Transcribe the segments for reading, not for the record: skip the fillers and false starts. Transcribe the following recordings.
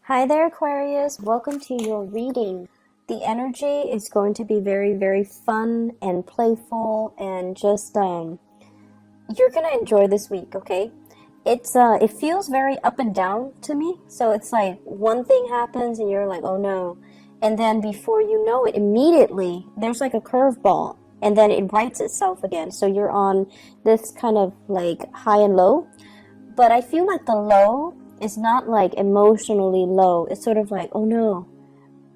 Hi there, Aquarius. Welcome to your reading. The energy is going to be very, very fun and playful and just you're going to enjoy this week, okay? It feels very up and down to me. So it's like one thing happens and you're like, "Oh no." And then before you know it, immediately there's like a curveball and then it rights itself again. So you're on this kind of like high and low. But I feel like the low is not like emotionally low. It's sort of like, oh no,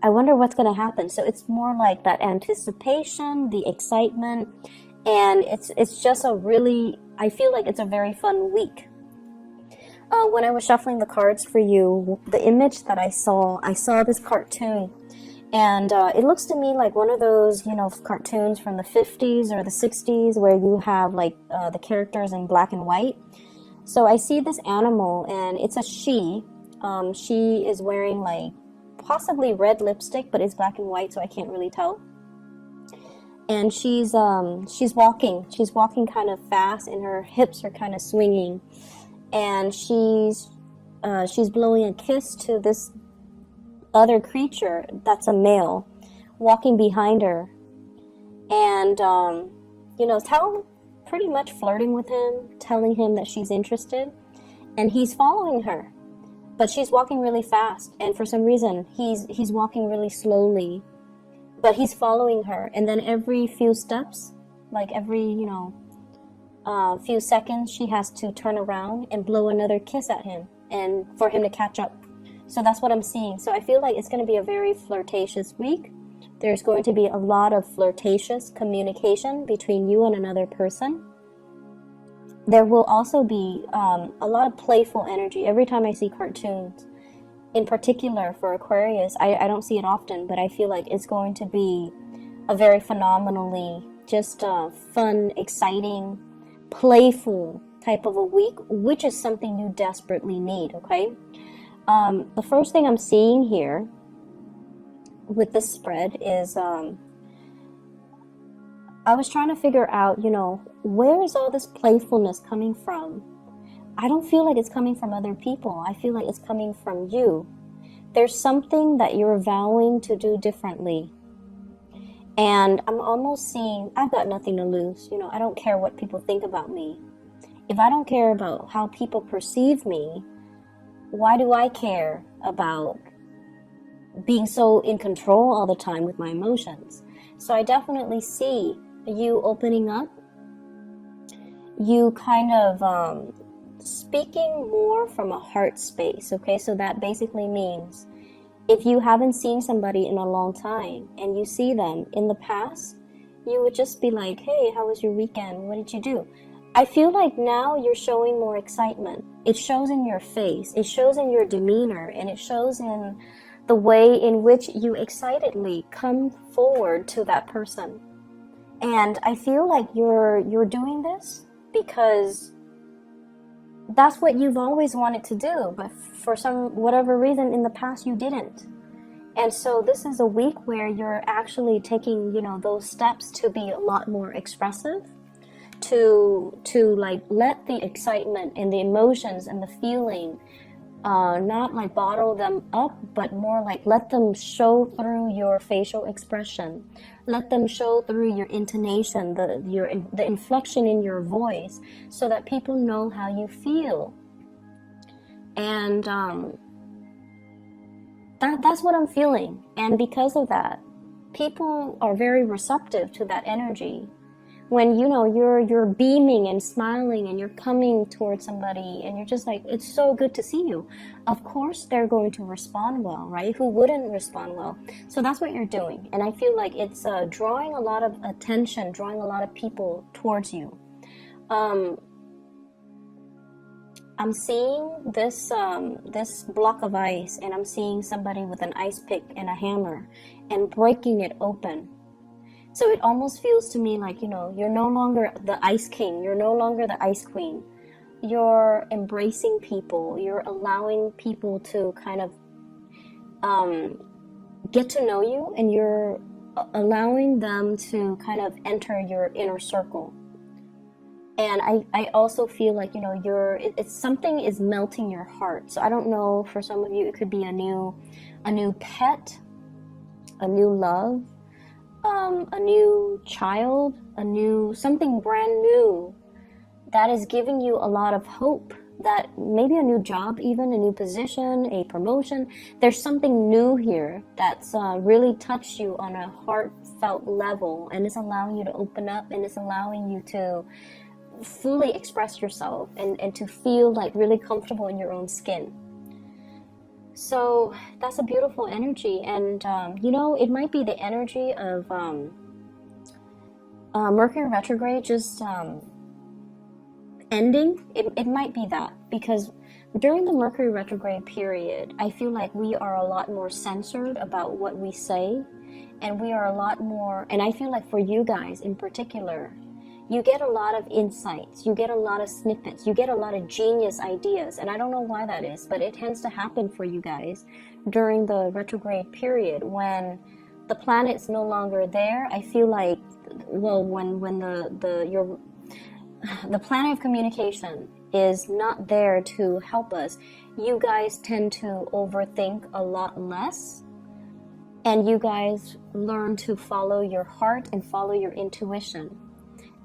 I wonder what's going to happen. So it's more like that anticipation, the excitement, and it's just a really, I feel like it's a very fun week. When I was shuffling the cards for you, the image that I saw this cartoon, and it looks to me like one of those, cartoons from the 50s or the 60s where you have like the characters in black and white. So I see this animal, and it's a she. She is wearing like possibly red lipstick, but it's black and white, so I can't really tell. And she's walking. She's walking kind of fast, and her hips are kind of swinging. And she's blowing a kiss to this other creature that's a male, walking behind her, and pretty much flirting with him, telling him that she's interested, and he's following her, but she's walking really fast, and for some reason he's walking really slowly, but he's following her, and then every few steps, like every few seconds, she has to turn around and blow another kiss at him, and for him to catch up. So that's what I'm seeing. So I feel like it's going to be a very flirtatious week. There's going to be a lot of flirtatious communication between you and another person. There will also be a lot of playful energy. Every time I see cartoons, in particular for Aquarius, I don't see it often, but I feel like it's going to be a very phenomenally just fun, exciting, playful type of a week, which is something you desperately need, okay? The first thing I'm seeing here with this spread is I was trying to figure out, where is all this playfulness coming from? I don't feel like it's coming from other people. I feel like it's coming from you. There's something that you're vowing to do differently. And I'm almost seeing, I've got nothing to lose. I don't care what people think about me. If I don't care about how people perceive me, why do I care about being so in control all the time with my emotions? So I definitely see you opening up, you kind of speaking more from a heart space, okay? So that basically means if you haven't seen somebody in a long time and you see them in the past, you would just be like, hey, how was your weekend? What did you do? I feel like now you're showing more excitement. It shows in your face, it shows in your demeanor, and it shows in the way in which you excitedly come forward to that person. And I feel like you're doing this because that's what you've always wanted to do, but for some whatever reason in the past you didn't. And so this is a week where you're actually taking, those steps to be a lot more expressive, to like let the excitement and the emotions and the feeling not like bottle them up, but more like let them show through your facial expression, let them show through your intonation, the inflection in your voice, so that people know how you feel. And that's what I'm feeling. And because of that, people are very receptive to that energy. When you're beaming and smiling and you're coming towards somebody and you're just like, it's so good to see you, of course they're going to respond well, right? Who wouldn't respond well? So that's what you're doing, and I feel like it's drawing a lot of attention, drawing a lot of people towards you. I'm seeing this block of ice, and I'm seeing somebody with an ice pick and a hammer and breaking it open. So it almost feels to me like, you're no longer the ice king, you're no longer the ice queen. You're embracing people, you're allowing people to kind of get to know you, and you're allowing them to kind of enter your inner circle. And I also feel like, you know, it's something is melting your heart. So I don't know, for some of you, it could be a new pet, a new love, a new child, something brand new that is giving you a lot of hope, that maybe a new job, even a new position, a promotion. There's something new here that's really touched you on a heartfelt level, and it's allowing you to open up, and it's allowing you to fully express yourself and to feel like really comfortable in your own skin. So that's a beautiful energy. And you know, it might be the energy of Mercury retrograde just ending. It might be that, because during the Mercury retrograde period, I feel like we are a lot more censored about what we say, and we are a lot more, and I feel like for you guys in particular, you get a lot of insights, you get a lot of snippets, you get a lot of genius ideas, and I don't know why that is, but it tends to happen for you guys during the retrograde period when the planet's no longer there. I feel like, well, when the planet of communication is not there to help us, you guys tend to overthink a lot less, and you guys learn to follow your heart and follow your intuition.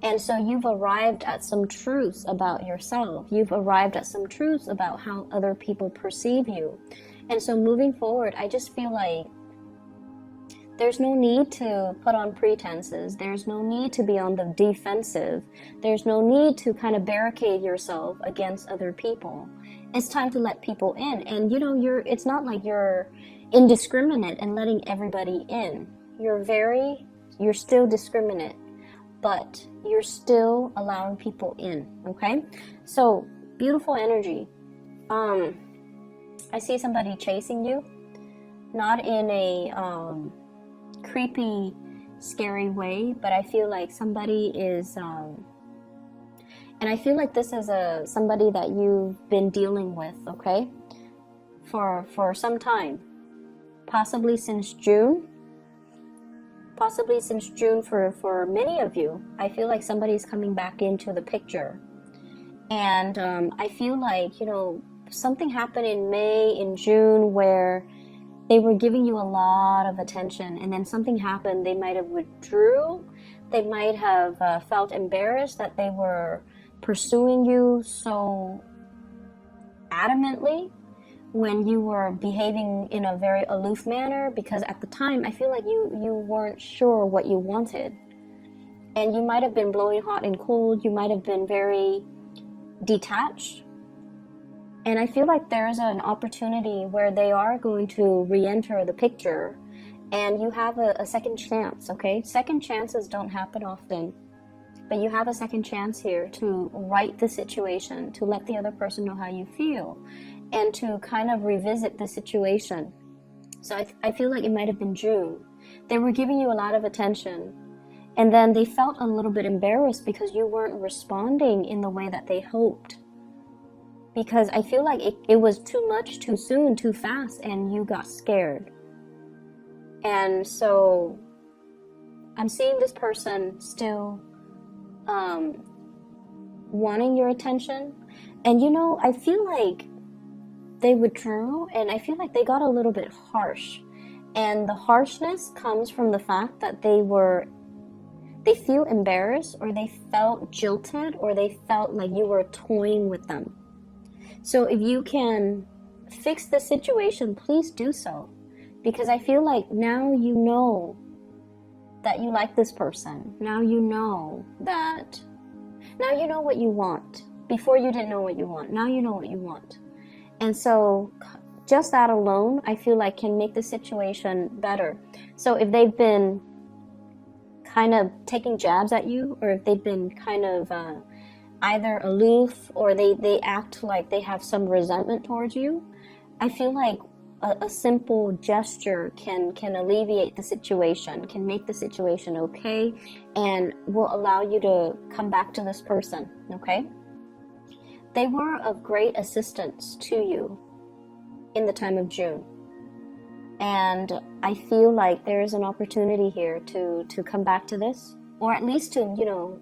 And so you've arrived at some truths about yourself. You've arrived at some truths about how other people perceive you. And so moving forward, I just feel like there's no need to put on pretenses. There's no need to be on the defensive. There's no need to kind of barricade yourself against other people. It's time to let people in. And you know, it's not like you're indiscriminate and letting everybody in. You're still discriminate, but you're still allowing people in, okay? So, beautiful energy. I see somebody chasing you, not in a creepy, scary way, but I feel like somebody is, and I feel like this is somebody that you've been dealing with, okay? For some time, possibly since June for many of you. I feel like somebody's coming back into the picture. And I feel like, you know, something happened in May, in June, where they were giving you a lot of attention, and then something happened. They might have withdrew. They might have felt embarrassed that they were pursuing you so adamantly when you were behaving in a very aloof manner, because at the time I feel like you weren't sure what you wanted, and you might have been blowing hot and cold. You might have been very detached, and I feel like there's an opportunity where they are going to re-enter the picture, and you have a second chance, okay? Second chances don't happen often, but you have a second chance here to right the situation, to let the other person know how you feel, and to kind of revisit the situation. So I feel like it might have been June. They were giving you a lot of attention, and then they felt a little bit embarrassed because you weren't responding in the way that they hoped. Because I feel like it was too much, too soon, too fast, and you got scared. And so I'm seeing this person still wanting your attention. And you know, I feel like they withdrew, and I feel like they got a little bit harsh. And the harshness comes from the fact that they feel embarrassed, or they felt jilted, or they felt like you were toying with them. So if you can fix the situation, please do so. Because I feel like now you know that you like this person. Now you know what you want. Before you didn't know what you want. Now you know what you want. And so just that alone, I feel like can make the situation better. So if they've been kind of taking jabs at you, or if they've been kind of either aloof, or they act like they have some resentment towards you, I feel like a simple gesture can alleviate the situation, can make the situation okay, and will allow you to come back to this person, okay? They were of great assistance to you in the time of June. And I feel like there is an opportunity here to come back to this, or at least to, you know,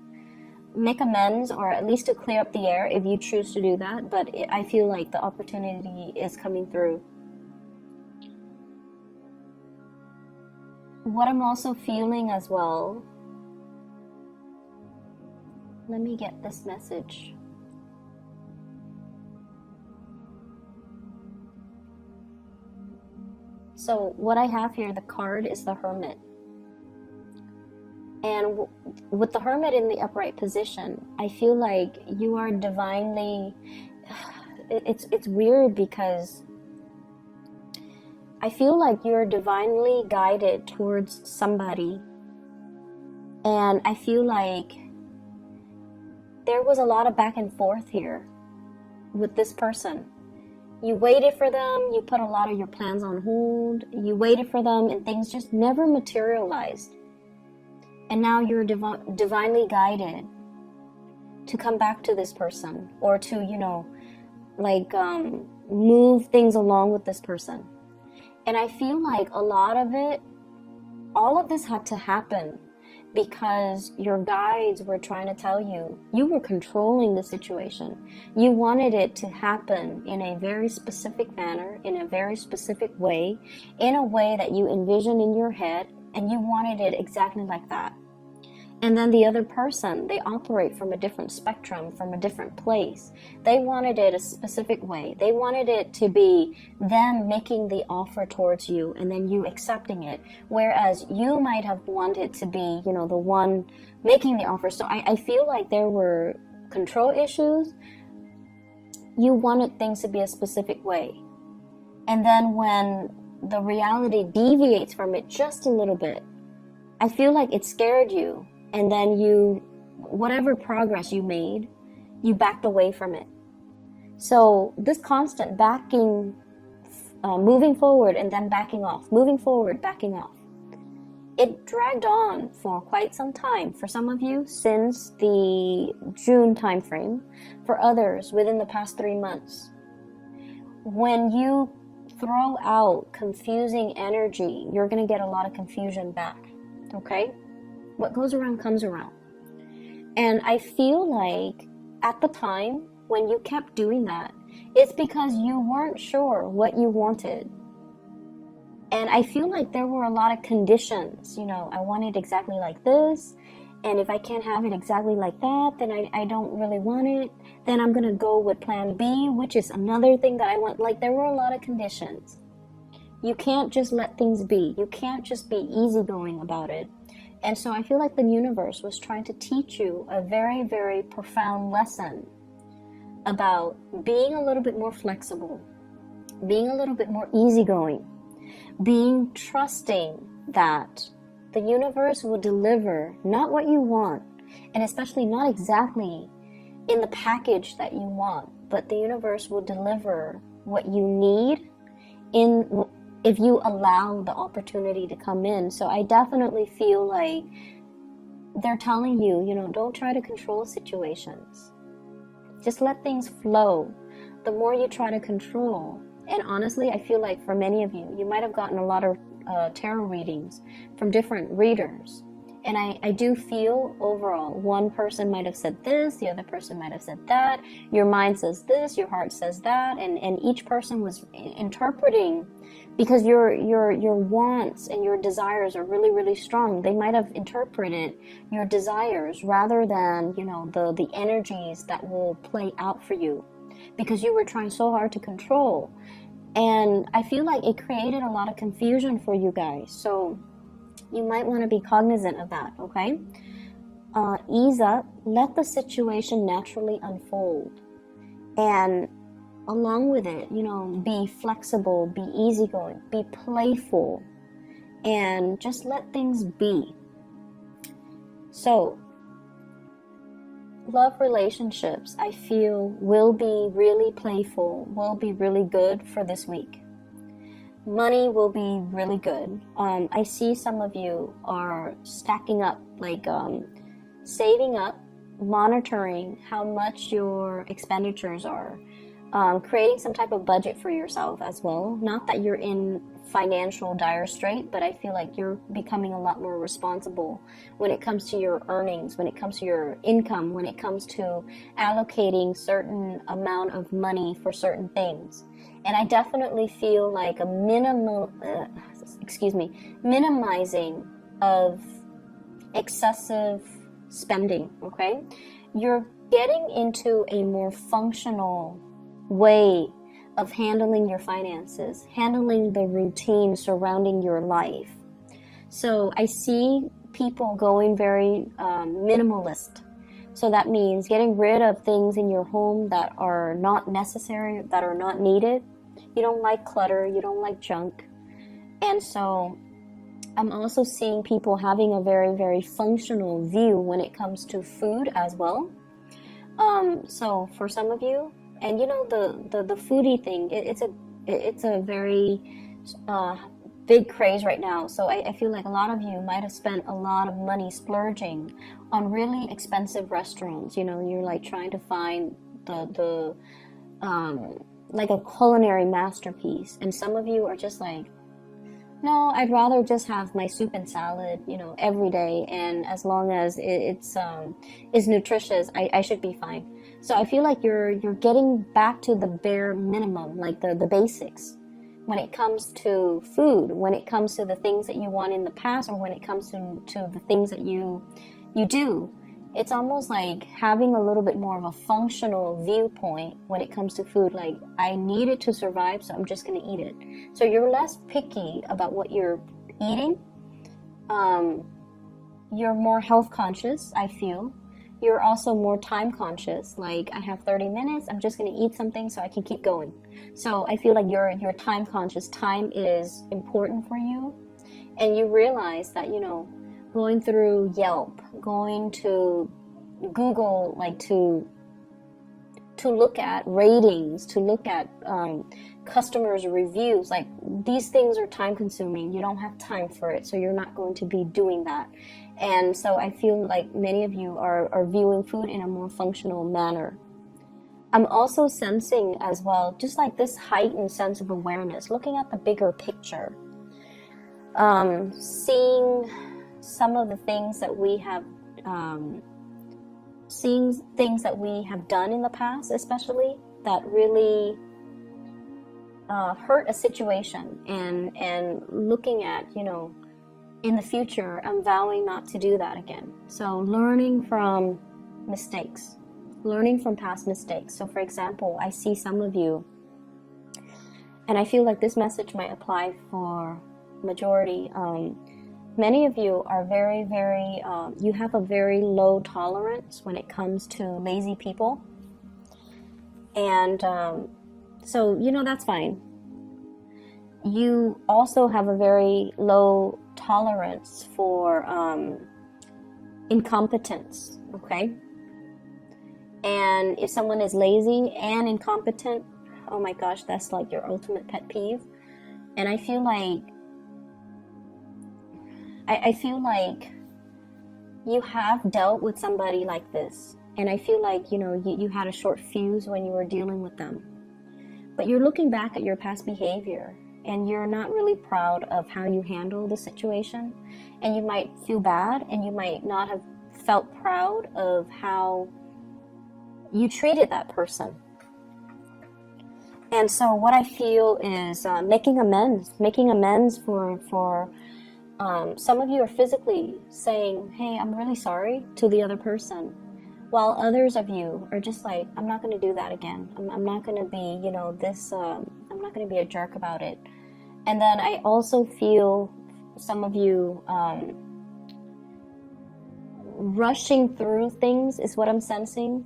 make amends, or at least to clear up the air if you choose to do that. But I feel like the opportunity is coming through. What I'm also feeling as well, let me get this message. So what I have here, the card is the Hermit. And with the Hermit in the upright position, I feel like you are divinely, it's weird because I feel like you're divinely guided towards somebody. And I feel like there was a lot of back and forth here with this person. You waited for them, you put a lot of your plans on hold, you waited for them, and things just never materialized. And now you're divinely guided to come back to this person, or to, you know, like move things along with this person. And I feel like a lot of it, all of this had to happen because your guides were trying to tell you, you were controlling the situation. You wanted it to happen in a very specific manner, in a very specific way, in a way that you envisioned in your head, and you wanted it exactly like that. And then the other person, they operate from a different spectrum, from a different place. They wanted it a specific way. They wanted it to be them making the offer towards you and then you accepting it. Whereas you might have wanted to be, you know, the one making the offer. So I feel like there were control issues. You wanted things to be a specific way. And then when the reality deviates from it just a little bit, I feel like it scared you. And then you, whatever progress you made, you backed away from it. So this constant backing, moving forward and then backing off, moving forward, backing off, it dragged on for quite some time. For some of you, since the June timeframe. For others, within the past 3 months. When you throw out confusing energy, you're going to get a lot of confusion back. Okay? What goes around comes around. And I feel like at the time when you kept doing that, it's because you weren't sure what you wanted. And I feel like there were a lot of conditions. You know, I want it exactly like this. And if I can't have it exactly like that, then I don't really want it. Then I'm going to go with plan B, which is another thing that I want. Like, there were a lot of conditions. You can't just let things be. You can't just be easygoing about it. And so I feel like the universe was trying to teach you a very, very profound lesson about being a little bit more flexible, being a little bit more easygoing, being trusting that the universe will deliver not what you want, and especially not exactly in the package that you want, but the universe will deliver what you need if you allow the opportunity to come in. So I definitely feel like they're telling you, you know, don't try to control situations. Just let things flow. The more you try to control, and honestly, I feel like for many of you, you might have gotten a lot of tarot readings from different readers. And I do feel overall, one person might have said this, the other person might have said that, your mind says this, your heart says that, and each person was interpreting, because your wants and your desires are really, really strong. They might have interpreted your desires rather than, you know, the energies that will play out for you, because you were trying so hard to control. And I feel like it created a lot of confusion for you guys. So you might want to be cognizant of that, okay? Ease up, let the situation naturally unfold. And along with it, you know, be flexible, be easygoing, be playful, and just let things be. So, love relationships, I feel, will be really playful, will be really good for this week. Money will be really good. I see some of you are stacking up, like saving up, monitoring how much your expenditures are, creating some type of budget for yourself as well. Not that you're in financial dire strait, but I feel like you're becoming a lot more responsible when it comes to your earnings, when it comes to your income, when it comes to allocating certain amount of money for certain things. And I definitely feel like a minimizing of excessive spending, okay? You're getting into a more functional way of handling your finances, handling the routine surrounding your life. So I see people going very minimalist. So that means getting rid of things in your home that are not necessary, that are not needed. You don't like clutter, you don't like junk. And so I'm also seeing people having a very, very functional view when it comes to food as well. So for some of you, and you know, the foodie thing, it's a very big craze right now. So I feel like a lot of you might have spent a lot of money splurging on really expensive restaurants. You know, you're like trying to find the like a culinary masterpiece. And some of you are just like, no, I'd rather just have my soup and salad, you know, every day. And as long as it's nutritious, I should be fine. So I feel like you're getting back to the bare minimum, like the basics. When it comes to food, when it comes to the things that you want in the past, or when it comes to the things that you do, it's almost like having a little bit more of a functional viewpoint when it comes to food. Like, I need it to survive, so I'm just going to eat it. So you're less picky about what you're eating. You're more health conscious, I feel. You're also more time conscious. Like, I have 30 minutes, I'm just going to eat something so I can keep going. So I feel like you're time conscious. Time is important for you. And you realize that, you know, going through Yelp, going to Google, like to look at ratings, to look at customers' reviews, like these things are time consuming. You don't have time for it, so you're not going to be doing that. And so I feel like many of you are viewing food in a more functional manner. I'm also sensing as well, just like this heightened sense of awareness, looking at the bigger picture, seeing some of the things that we have, seeing things that we have done in the past, especially that really hurt a situation, and looking at, you know, in the future, I'm vowing not to do that again. So learning from mistakes, learning from past mistakes. So for example, I see some of you, and I feel like this message might apply for majority. Many of you are very, very, you have a very low tolerance when it comes to lazy people. And so, you know, that's fine. You also have a very low tolerance for incompetence, okay? And if someone is lazy and incompetent, oh my gosh, that's like your ultimate pet peeve. And I feel like you have dealt with somebody like this, and I feel like, you know, you had a short fuse when you were dealing with them. But you're looking back at your past behavior, and you're not really proud of how you handle the situation, and you might feel bad, and you might not have felt proud of how you treated that person. And so what I feel is making amends for some of you are physically saying, hey, I'm really sorry to the other person, while others of you are just like, I'm not going to do that again. I'm not going to be, you know, this, I'm not going to be a jerk about it. And then I also feel some of you rushing through things is what I'm sensing.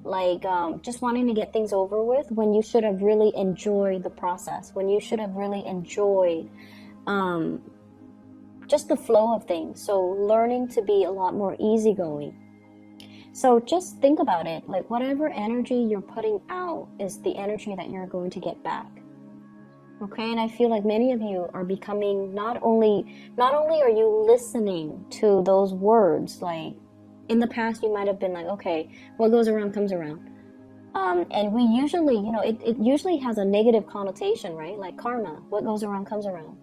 Like just wanting to get things over with when you should have really enjoyed the process, when you should have really enjoyed just the flow of things. So learning to be a lot more easygoing. So just think about it, like whatever energy you're putting out is the energy that you're going to get back. Okay, and I feel like many of you are becoming, not only are you listening to those words, like in the past you might have been like, okay, what goes around comes around. And we usually, it usually has a negative connotation, right? Like karma, what goes around comes around.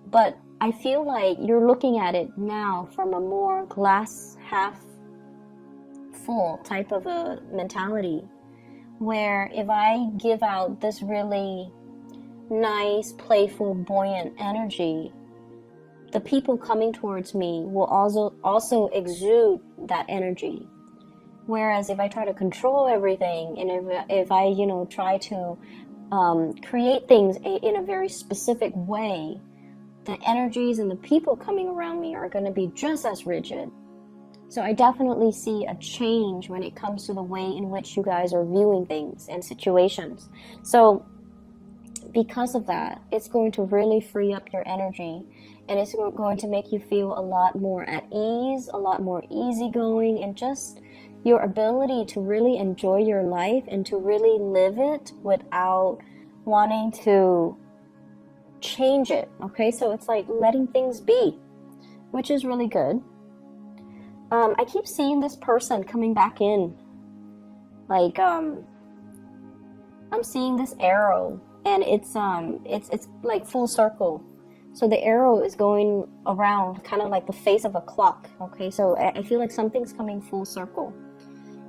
But I feel like you're looking at it now from a more glass half full type of a mentality, where if I give out this really nice, playful, buoyant energy, the people coming towards me will also exude that energy. Whereas if I try to control everything, and if I try to create things in a very specific way, the energies and the people coming around me are going to be just as rigid. So I definitely see a change when it comes to the way in which you guys are viewing things and situations. So because of that, it's going to really free up your energy, and it's going to make you feel a lot more at ease, a lot more easygoing, and just your ability to really enjoy your life and to really live it without wanting to change it. Okay, so it's like letting things be, which is really good. I keep seeing this person coming back in, like I'm seeing this arrow, and it's like full circle. So the arrow is going around kind of like the face of a clock. Okay, so I feel like something's coming full circle.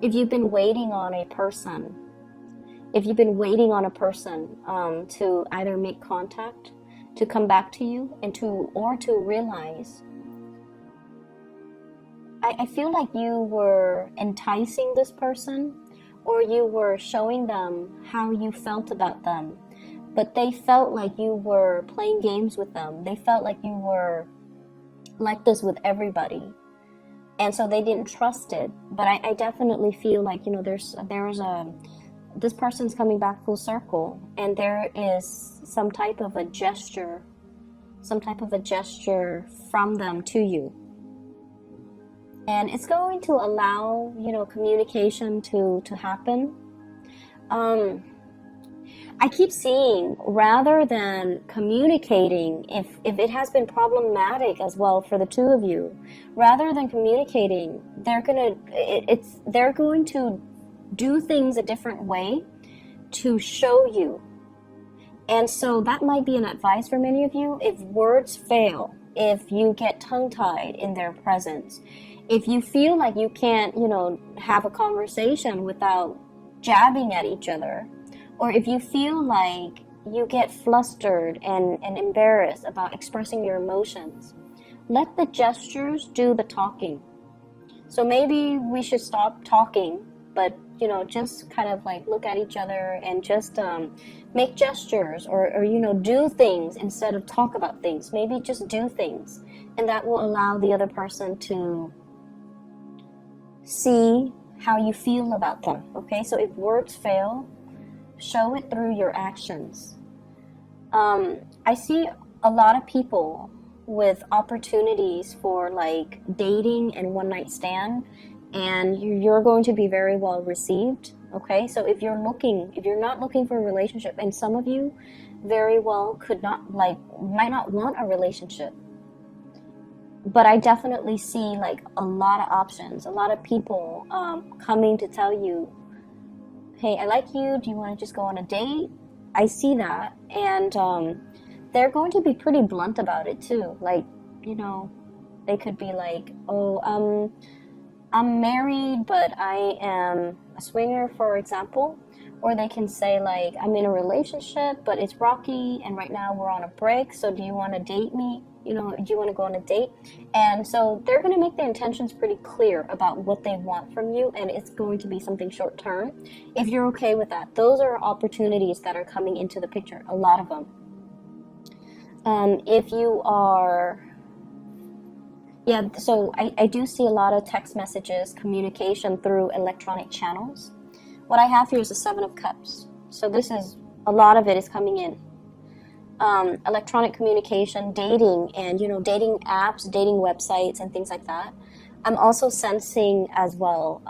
If you've been waiting on a person, to either make contact, to come back to you, and to realize, I feel like you were enticing this person, or you were showing them how you felt about them, but they felt like you were playing games with them. They felt like you were like this with everybody, and so they didn't trust it. But I definitely feel like this person's coming back full circle, and there is some type of a gesture from them to you. And it's going to allow, communication to happen. I keep seeing, rather than communicating, if it has been problematic as well for the two of you, rather than communicating, they're going to do things a different way to show you. And so that might be an advice for many of you. If words fail, if you get tongue-tied in their presence, if you feel like you can't, have a conversation without jabbing at each other, or if you feel like you get flustered and embarrassed about expressing your emotions, let the gestures do the talking. So maybe we should stop talking, but just kind of like look at each other and just make gestures, or do things instead of talk about things. Maybe just do things, and that will allow the other person to see how you feel about them. Okay, so if words fail, show it through your actions. I see a lot of people with opportunities for like dating and one night stand, and you're going to be very well received. Okay, so if you're not looking for a relationship, and some of you very well might not want a relationship, but I definitely see like a lot of options, a lot of people coming to tell you, hey, I like you, do you want to just go on a date? I see that, and they're going to be pretty blunt about it too. Like, they could be like, oh, I'm married, but I am a swinger, for example. Or they can say like, I'm in a relationship, but it's rocky, and right now we're on a break, so do you want to date me? Do you want to go on a date? And so they're going to make their intentions pretty clear about what they want from you, and it's going to be something short term. If you're okay with that, those are opportunities that are coming into the picture, a lot of them. If you are... Yeah, so I do see a lot of text messages, communication through electronic channels. What I have here is the 7 of Cups. So a lot of it is coming in. Electronic communication, dating, and dating apps, dating websites, and things like that. I'm also sensing as well,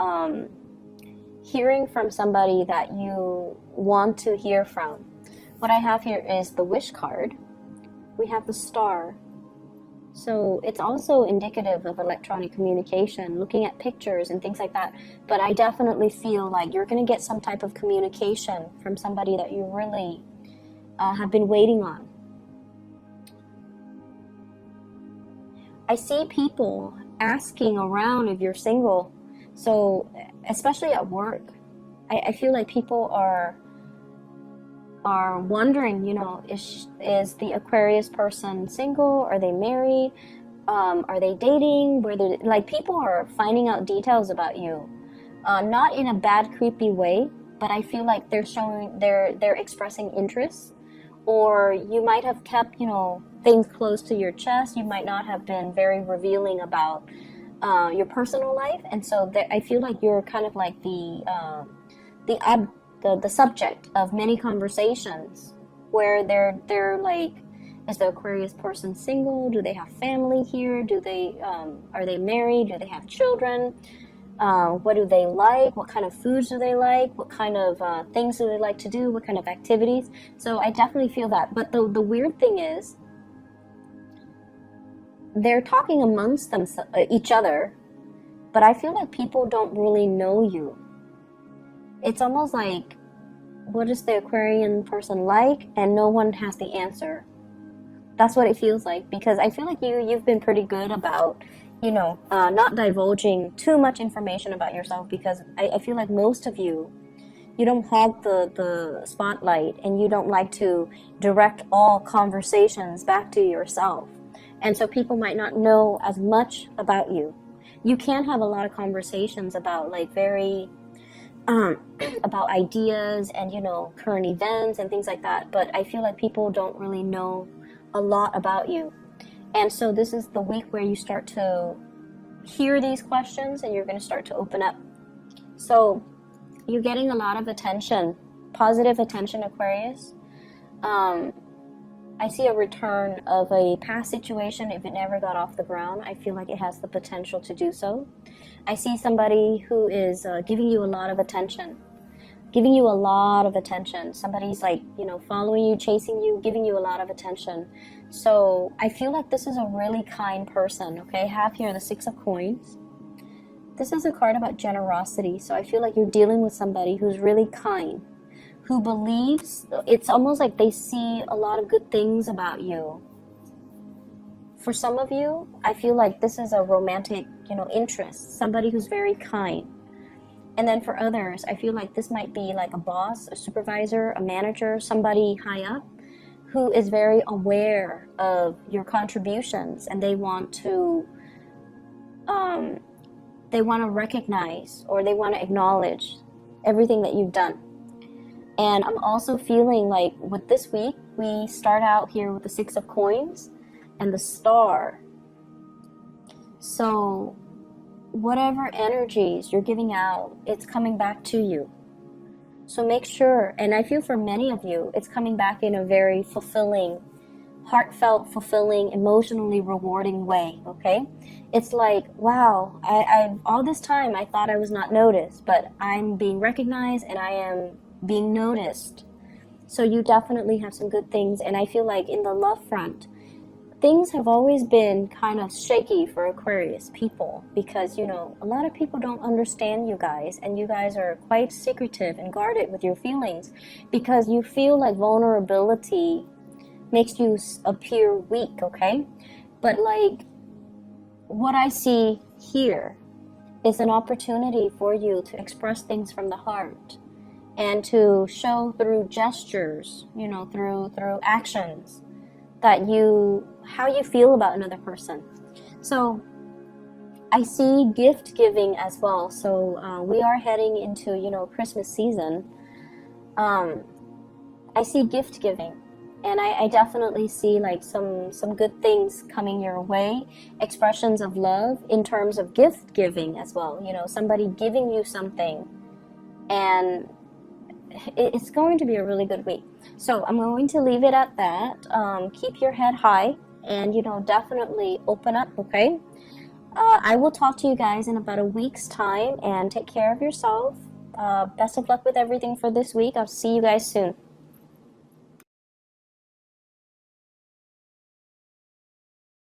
hearing from somebody that you want to hear from. What I have here is the Wish card. We have the Star. So it's also indicative of electronic communication, looking at pictures and things like that. But I definitely feel like you're going to get some type of communication from somebody that you really have been waiting on. I see people asking around if you're single. So especially at work, I feel like people are wondering, you know, is the Aquarius person single? Are they married? Are they dating? Like, people are finding out details about you, not in a bad, creepy way, but I feel like they're expressing interest, or you might have kept, you know, things close to your chest. You might not have been very revealing about your personal life, and so I feel like you're kind of like the subject of many conversations where they're like, is the Aquarius person single? Do they have family here? Do they are they married? Do they have children? What do they like? What kind of foods do they like? What kind of things do they like to do? What kind of activities? So I definitely feel that. But the weird thing is, they're talking amongst each other, but I feel like people don't really know you. It's almost like, what is the Aquarian person like? And no one has the answer. That's what it feels like, because I feel like you've been pretty good about, you know, not divulging too much information about yourself, because I feel like most of you don't hog the spotlight, and you don't like to direct all conversations back to yourself. And so people might not know as much about you. You can have a lot of conversations about, like, very about ideas and, you know, current events and things like that, but I feel like people don't really know a lot about you. And so this is the week where you start to hear these questions, and you're going to start to open up. So you're getting a lot of attention, positive attention, Aquarius. I see a return of a past situation. If it never got off the ground, I feel like it has the potential to do so. I see somebody who is giving you a lot of attention. Somebody's, like, you know, following you, chasing you, giving you a lot of attention. So I feel like this is a really kind person, okay? I have here the Six of Coins. This is a card about generosity. So I feel like you're dealing with somebody who's really kind, who believes, it's almost like they see a lot of good things about you. For some of you, I feel like this is a romantic, you know, interest, somebody who's very kind. And then for others, I feel like this might be like a boss, a supervisor, a manager, somebody high up who is very aware of your contributions, and they want to recognize, or they want to acknowledge everything that you've done. And I'm also feeling like with this week, we start out here with the Six of Coins and the Star. So whatever energies you're giving out, it's coming back to you. So make sure, and I feel for many of you, it's coming back in a very fulfilling, heartfelt, fulfilling, emotionally rewarding way, okay? It's like, wow, I all this time I thought I was not noticed, but I'm being recognized and I am being noticed. So you definitely have some good things. And I feel like in the love front, things have always been kind of shaky for Aquarius people, because, you know, a lot of people don't understand you guys, and you guys are quite secretive and guarded with your feelings, because you feel like vulnerability makes you appear weak, okay? But, like, what I see here is an opportunity for you to express things from the heart, and to show through gestures, you know, through actions, that how you feel about another person. So I see gift giving as well. So we are heading into, you know, Christmas season. I see gift giving, and I definitely see like some good things coming your way, expressions of love in terms of gift giving as well. You know, somebody giving you something, and it's going to be a really good week. So I'm going to leave it at that. Keep your head high, and, you know, definitely open up, okay? I will talk to you guys in about a week's time, and take care of yourself. Best of luck with everything for this week. I'll see you guys soon.